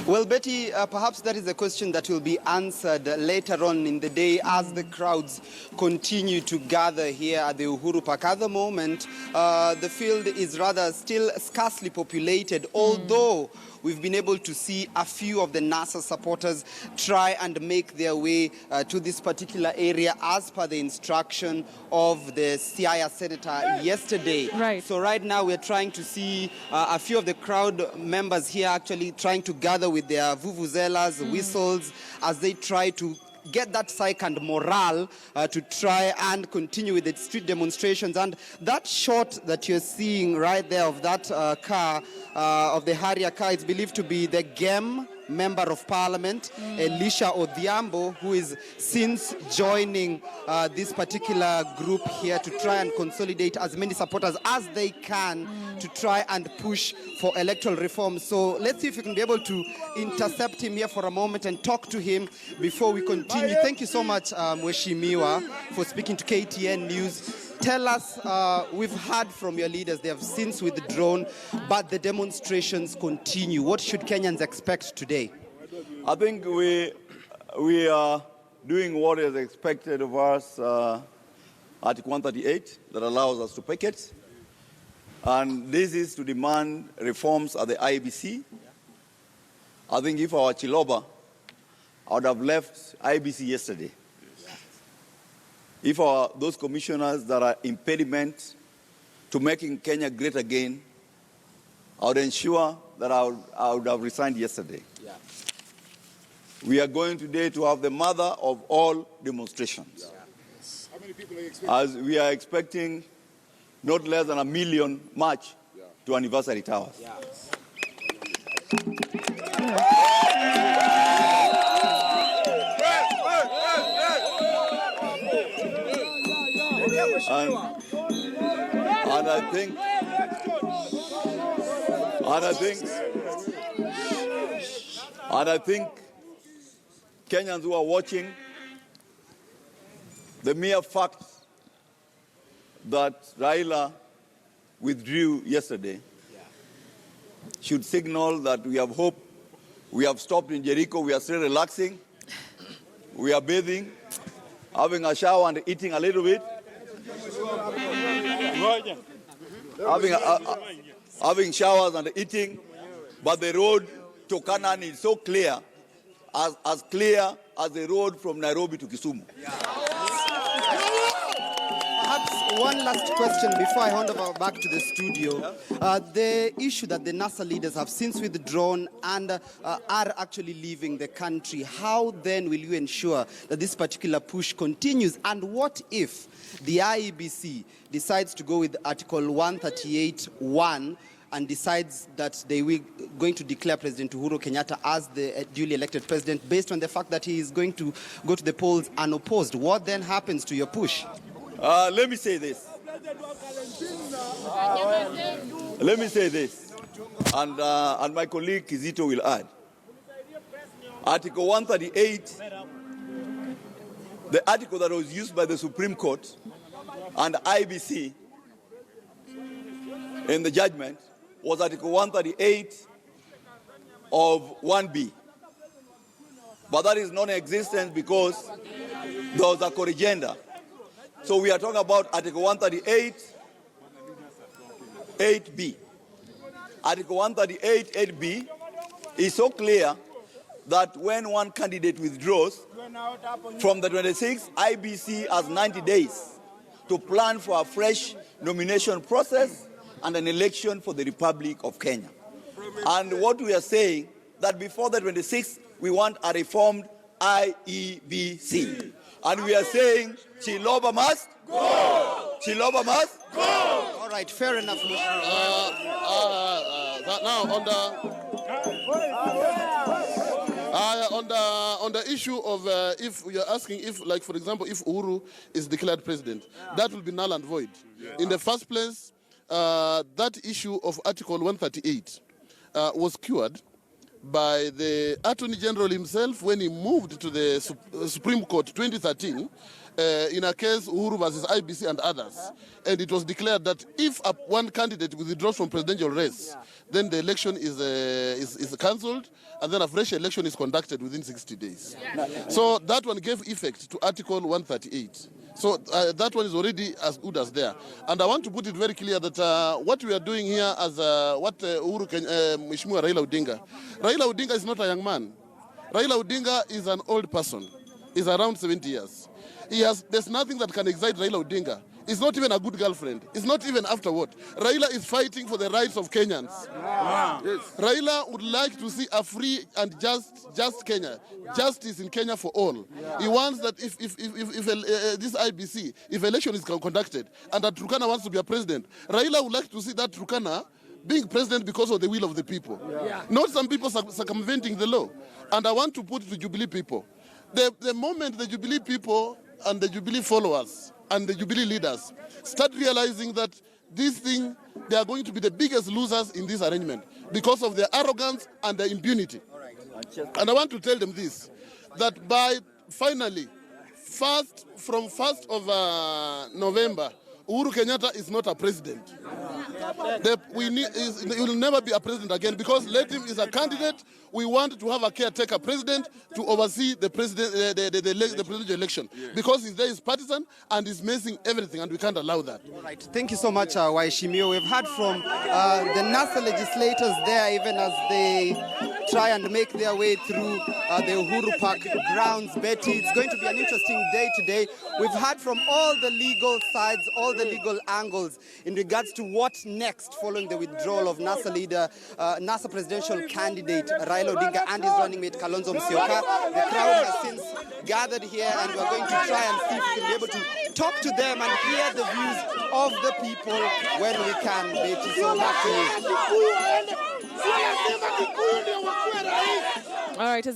Well, Betty, perhaps that is a question that will be answered later on in the day as the crowds continue to gather here at the Uhuru Park. At the moment, the field is rather still scarcely populated, although we've been able to see a few of the NASA supporters try and make their way to this particular area as per the instruction of the Siaya senator yesterday. Right. So right now we're trying to see a few of the crowd members here actually trying to gather with their vuvuzelas, whistles, as they try to get that psyche and morale to try and continue with the street demonstrations. And that shot that you're seeing right there of that car, of the Harrier car, is believed to be the GEM Member of Parliament, Elisha Odhiambo, who is since joining this particular group here to try and consolidate as many supporters as they can to try and push for electoral reform. So let's see if we can be able to intercept him here for a moment and talk to him before we continue. Thank you so much, Mheshimiwa, for speaking to KTN News. Tell us, we've heard from your leaders, they have since withdrawn, but the demonstrations continue. What should Kenyans expect today? I think we are doing what is expected of us, Article 138, that allows us to picket. And this is to demand reforms at the IEBC. I think if our Chiloba, I would have left IEBC yesterday. If those commissioners that are impediment to making Kenya great again, I would ensure that I would have resigned yesterday. Yeah. We are going today to have the mother of all demonstrations. Yeah. How many people are you expecting? As we are expecting not less than 1 million march to Anniversary Towers. Yeah. And I think Kenyans who are watching, the mere fact that Raila withdrew yesterday should signal that we have hope. We have stopped in Jericho. We are still relaxing. We are bathing, having a shower and eating a little bit. Having showers and eating, but the road to Canaan is so clear, as clear as the road from Nairobi to Kisumu. Perhaps one last question before I hand over back to the studio. The issue that the NASA leaders have since withdrawn and are actually leaving the country, how then will you ensure that this particular push continues? And what if the IEBC decides to go with Article 138(1) and decides that they will going to declare President Uhuru Kenyatta as the duly elected president based on the fact that he is going to go to the polls unopposed? What then happens to your push? Let me say this. And my colleague Kizito will add. Article 138, the article that was used by the Supreme Court and IBC in the judgment was Article 138 of 1B. But that is non-existent because there was a corrigenda. So we are talking about Article 138, 8B. Article 138, 8B is so clear that when one candidate withdraws from the 26th, IBC has 90 days to plan for a fresh nomination process and an election for the Republic of Kenya. And what we are saying, that before the 26th, we want a reformed IEBC. And we are saying, Chiloba must go! Chiloba must go! All right, fair enough. On the issue of if we are asking if, like for example, if Uhuru is declared president, that will be null and void. In the first place, that issue of Article 138 was cured by the Attorney General himself when he moved to the Supreme Court 2013 in a case Uhuru versus IBC and others. And it was declared that if one candidate withdraws from presidential race, then the election is cancelled, and then a fresh election is conducted within 60 days. So that one gave effect to Article 138. So that one is already as good as there. And I want to put it very clear that what we are doing here as what Mheshimiwa Raila Odinga is not a young man. Raila Odinga is an old person. He's around 70 years. There's nothing that can excite Raila Odinga. He's not even a good girlfriend. He's not even afterward. Raila is fighting for the rights of Kenyans. Wow. Yes. Raila would like to see a free and just Kenya. Justice in Kenya for all. Yeah. He wants that if this IBC, if election is conducted and that Turkana wants to be a president, Raila would like to see that Turkana being president because of the will of the people. Yeah. Not some people circumventing the law. And I want to put it to Jubilee people. The moment the Jubilee people and the Jubilee followers and the Jubilee leaders start realizing that this thing, they are going to be the biggest losers in this arrangement because of their arrogance and their impunity. And I want to tell them this, that by finally, from 1st of November, Uhuru Kenyatta is not a president. He will never be a president again because let him is a candidate. We want to have a caretaker president to oversee the presidential election because he's there is partisan and is messing everything, and we can't allow that. All right. Thank you so much, Waheshimiwa. We've heard from the NASA legislators there, even as they try and make their way through the Uhuru Park grounds. Betty, it's going to be an interesting day today. We've heard from all the legal sides, all the legal angles in regards to what next following the withdrawal of NASA presidential candidate Raila Odinga and his running mate Kalonzo Musyoka. The crowd has since gathered here, and we're going to try and see if we can be able to talk to them and hear the views of the people when we can. Betty, so back to you. All right.